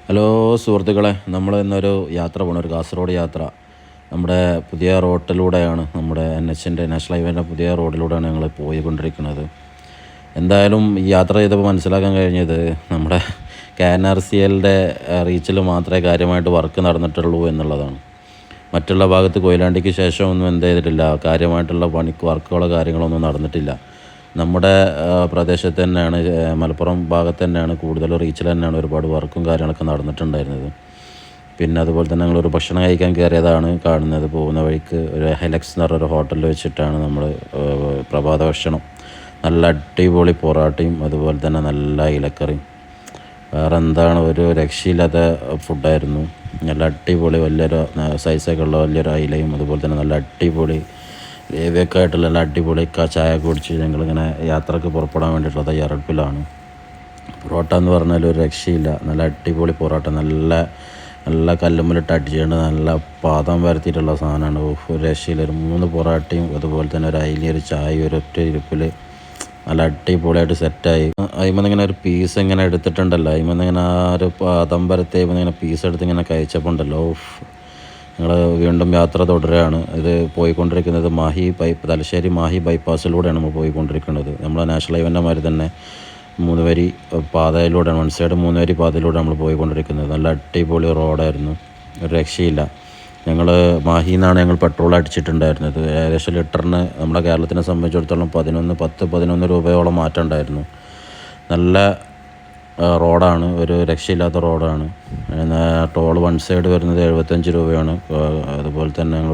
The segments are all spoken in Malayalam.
ഹലോ സുഹൃത്തുക്കളെ, നമ്മൾ ഇന്നൊരു യാത്ര പോകണം, ഒരു കാസർഗോഡ് യാത്ര. നമ്മുടെ പുതിയ റോട്ടിലൂടെയാണ്, നമ്മുടെ NHൻ്റെ നാഷണൽ ഹൈവേൻ്റെ പുതിയ റോഡിലൂടെയാണ് ഞങ്ങൾ പോയിക്കൊണ്ടിരിക്കുന്നത്. എന്തായാലും ഈ യാത്ര ചെയ്തപ്പോൾ മനസ്സിലാക്കാൻ കഴിഞ്ഞത് നമ്മുടെ KNRCLൻ്റെ റീച്ചിൽ മാത്രമേ കാര്യമായിട്ട് വർക്ക് നടന്നിട്ടുള്ളൂ എന്നുള്ളതാണ്. മറ്റുള്ള ഭാഗത്ത് കൊയിലാണ്ടിക്ക് ശേഷം ഒന്നും എന്ത് ചെയ്തിട്ടില്ല, കാര്യമായിട്ടുള്ള വർക്കുകളോ കാര്യങ്ങളൊന്നും നടന്നിട്ടില്ല. നമ്മുടെ പ്രദേശത്ത് തന്നെയാണ്, മലപ്പുറം ഭാഗത്ത് തന്നെയാണ് കൂടുതൽ റീച്ചിൽ തന്നെയാണ് ഒരുപാട് വർക്കും കാര്യങ്ങളൊക്കെ നടന്നിട്ടുണ്ടായിരുന്നത്. പിന്നെ അതുപോലെ തന്നെ ഞങ്ങളൊരു ഭക്ഷണം കഴിക്കാൻ കയറിയതാണ് കാണുന്നത്. പോകുന്ന വഴിക്ക് ഒരു ഹെലക്സ് എന്ന് പറഞ്ഞൊരു ഹോട്ടലിൽ വെച്ചിട്ടാണ് നമ്മൾ പ്രഭാത ഭക്ഷണം. നല്ല അടിപൊളി പൊറാട്ടയും അതുപോലെ തന്നെ നല്ല ഇലക്കറിയും, വേറെ എന്താണ്, ഒരു രക്ഷയില്ലാത്ത ഫുഡായിരുന്നു. നല്ല അടിപൊളി വലിയൊരു സൈസൊക്കെ ഉള്ള വലിയൊരു അയിലയും അതുപോലെ തന്നെ നല്ല അടിപൊളി ഗ്രേവിയൊക്കെ ആയിട്ടുള്ള നല്ല അടിപൊളി ചായ കുടിച്ച് ഞങ്ങളിങ്ങനെ യാത്രക്ക് പുറപ്പെടാൻ വേണ്ടിയിട്ടുള്ള തയ്യാറെടുപ്പിലാണ്. പൊറോട്ട എന്ന് പറഞ്ഞാൽ ഒരു രക്ഷയില്ല, നല്ല അടിപൊളി പൊറോട്ട, നല്ല നല്ല കല്ലുമ്മലിട്ട് അടിച്ചുകൊണ്ട് നല്ല പാദം വരത്തിയിട്ടുള്ള സാധനമാണ്. ഒരു രക്ഷയില്ല. ഒരു 3 പൊറോട്ടയും അതുപോലെ തന്നെ ഒരു അയിലയും ഒരു ചായയും ഒരൊറ്റ ഇരിപ്പിൽ നല്ല അടിപൊളിയായിട്ട് സെറ്റായി. അതിമെന്നിങ്ങനെ ഒരു പീസ് ഇങ്ങനെ എടുത്തിട്ടുണ്ടല്ലോ, അതിമെന്നിങ്ങനെ ആ ഒരു പാദം വരത്തെ ഇങ്ങനെ പീസ് എടുത്ത് ഇങ്ങനെ കഴിച്ചപ്പോൾ ഉണ്ടല്ലോ, ഞങ്ങൾ വീണ്ടും യാത്ര തുടരുകയാണ്. ഇത് പോയിക്കൊണ്ടിരിക്കുന്നത് തലശ്ശേരി മാഹി ബൈപ്പാസിലൂടെയാണ് നമ്മൾ പോയിക്കൊണ്ടിരിക്കുന്നത്. നമ്മൾ നാഷണൽ ഹൈവേൻ്റെ മാതിരി തന്നെ 3 വരി പാതയിലൂടെയാണ്, വൺ സൈഡ് 3 വരി പാതയിലൂടെ നമ്മൾ പോയിക്കൊണ്ടിരിക്കുന്നത്. നല്ല അടിപൊളി റോഡായിരുന്നു, ഒരു രക്ഷയില്ല. ഞങ്ങൾ മാഹിയിൽ നിന്നാണ് ഞങ്ങൾ പെട്രോൾ അടിച്ചിട്ടുണ്ടായിരുന്നത്. ഏകദേശം ലിറ്ററിന് നമ്മുടെ കേരളത്തിനെ സംബന്ധിച്ചിടത്തോളം 10-11 രൂപയോളം മാറ്റം ഉണ്ടായിരുന്നു. നല്ല റോഡാണ്, ഒരു രക്ഷയില്ലാത്ത റോഡാണ്. ടോൾ വൺ സൈഡ് വരുന്നത് 75 രൂപയാണ്. അതുപോലെ തന്നെ ഞങ്ങൾ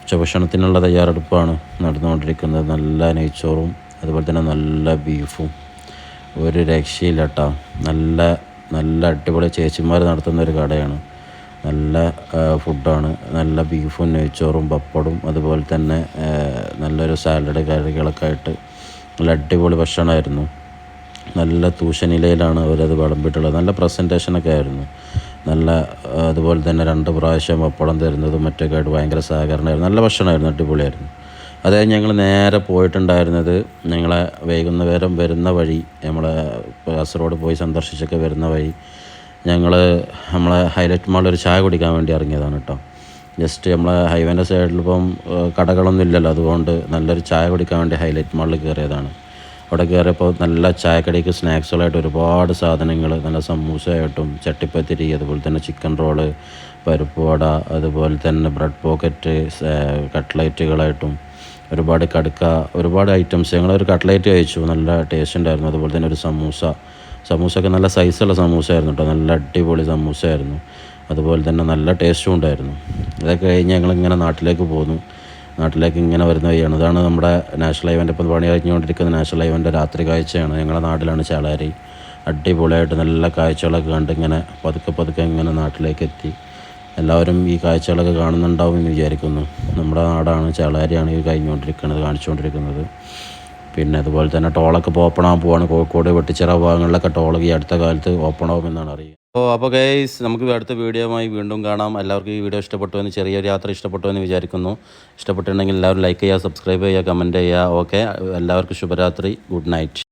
ഉച്ചഭക്ഷണത്തിനുള്ള തയ്യാറെടുപ്പാണ് നടന്നുകൊണ്ടിരിക്കുന്നത്. നല്ല നെയ്ച്ചോറും അതുപോലെ തന്നെ നല്ല ബീഫും, ഒരു രക്ഷയില്ല കേട്ടോ. നല്ല നല്ല അടിപൊളി ചേച്ചിമാർ നടത്തുന്ന ഒരു കടയാണ്. നല്ല ഫുഡാണ്, നല്ല ബീഫും നെയ്ച്ചോറും പപ്പടും അതുപോലെ തന്നെ നല്ലൊരു സാലഡ് കറികളൊക്കെ ആയിട്ട് നല്ല അടിപൊളി ഭക്ഷണമായിരുന്നു. നല്ല തൂശനിലയിലാണ് അവരത് വിളമ്പിയിട്ടുള്ളത്. നല്ല പ്രസൻറ്റേഷനൊക്കെ ആയിരുന്നു. നല്ല അതുപോലെ തന്നെ 2 പ്രാവശ്യം പപ്പടം തരുന്നതും മറ്റൊക്കെ ആയിട്ട് ഭയങ്കര സഹകരണമായിരുന്നു. നല്ല ഭക്ഷണമായിരുന്നു, അടിപൊളിയായിരുന്നു. അതായത് ഞങ്ങൾ നേരെ പോയിട്ടുണ്ടായിരുന്നത്, ഞങ്ങളെ വൈകുന്നേരം വരുന്ന വഴി, നമ്മളെ കാസർഗോഡ് പോയി സന്ദർശിച്ചൊക്കെ വരുന്ന വഴി നമ്മളെ ഹൈലൈറ്റ് മാളിൽ ഒരു ചായ കുടിക്കാൻ വേണ്ടി ഇറങ്ങിയതാണ് കേട്ടോ. ജസ്റ്റ് നമ്മളെ ഹൈവേൻ്റെ സൈഡിലിപ്പം കടകളൊന്നും ഇല്ലല്ലോ, അതുകൊണ്ട് നല്ലൊരു ചായ കുടിക്കാൻ വേണ്ടി ഹൈലൈറ്റ് മാളിൽ കയറിയതാണ്. അവിടെ കയറിയപ്പോൾ നല്ല ചായക്കടിക്ക് സ്നാക്സുകളായിട്ട് ഒരുപാട് സാധനങ്ങൾ, നല്ല സമൂസയായിട്ടും ചട്ടിപ്പത്തിരി അതുപോലെ തന്നെ ചിക്കൻ റോള്, പരിപ്പ് വട, അതുപോലെ തന്നെ ബ്രെഡ് പോക്കറ്റ്, കട്ട്ലൈറ്റുകളായിട്ടും ഒരുപാട് കടുക്ക, ഒരുപാട് ഐറ്റംസ്. ഞങ്ങളൊരു കട്ട്ലൈറ്റ് കഴിച്ചു, നല്ല ടേസ്റ്റ് ഉണ്ടായിരുന്നു. അതുപോലെ തന്നെ ഒരു സമൂസയൊക്കെ നല്ല സൈസുള്ള സമൂസയായിരുന്നു കേട്ടോ, നല്ല അടിപൊളി സമൂസയായിരുന്നു. അതുപോലെ തന്നെ നല്ല ടേസ്റ്റും ഉണ്ടായിരുന്നു. ഇതൊക്കെ കഴിഞ്ഞ് ഞങ്ങളിങ്ങനെ നാട്ടിലേക്ക് പോന്നു. നാട്ടിലേക്ക് ഇങ്ങനെ വരുന്ന വഴിയാണ്. ഇതാണ് നമ്മുടെ നാഷണൽ ഹൈവേൻ്റെ, ഇപ്പം പണി കഴിഞ്ഞുകൊണ്ടിരിക്കുന്ന നാഷണൽ ഹൈവേൻ്റെ രാത്രി കാഴ്ചയാണ്. ഞങ്ങളുടെ നാട്ടിലാണ് ചേളാരി. അടിപൊളിയായിട്ട് നല്ല കാഴ്ചകളൊക്കെ കണ്ട് ഇങ്ങനെ പതുക്കെ ഇങ്ങനെ നാട്ടിലേക്ക് എത്തി. എല്ലാവരും ഈ കാഴ്ചകളൊക്കെ കാണുന്നുണ്ടാവും എന്ന് വിചാരിക്കുന്നു. നമ്മുടെ നാടാണ്, ചേളാരിയാണ് ഈ കാണിച്ചുകൊണ്ടിരിക്കുന്നത്. പിന്നെ അതുപോലെ തന്നെ ടോളൊക്കെ ഇപ്പോൾ ഓപ്പൺ ആകാൻ പോവാണ്. കോഴിക്കോട് വെട്ടിച്ചിറ ഭാഗങ്ങളിലൊക്കെ ടോൾ ഈ അടുത്ത കാലത്ത് ഓപ്പൺ ആകുമെന്നാണ് അറിയുക. അപ്പോൾ ഗൈസ്, നമുക്ക് അടുത്ത വീഡിയോയുമായി വീണ്ടും കാണാം. എല്ലാവർക്കും ഈ വീഡിയോ ഇഷ്ടപ്പെട്ടു എന്ന്, ചെറിയൊരു യാത്ര ഇഷ്ടപ്പെട്ടു എന്ന് വിചാരിക്കുന്നു. ഇഷ്ടപ്പെട്ടിട്ടുണ്ടെങ്കിൽ എല്ലാവരും ലൈക്ക് ചെയ്യുക, സബ്സ്ക്രൈബ് ചെയ്യുക, കമൻറ്റ് ചെയ്യുക. ഓക്കെ, എല്ലാവർക്കും ശുഭരാത്രി, ഗുഡ് നൈറ്റ്.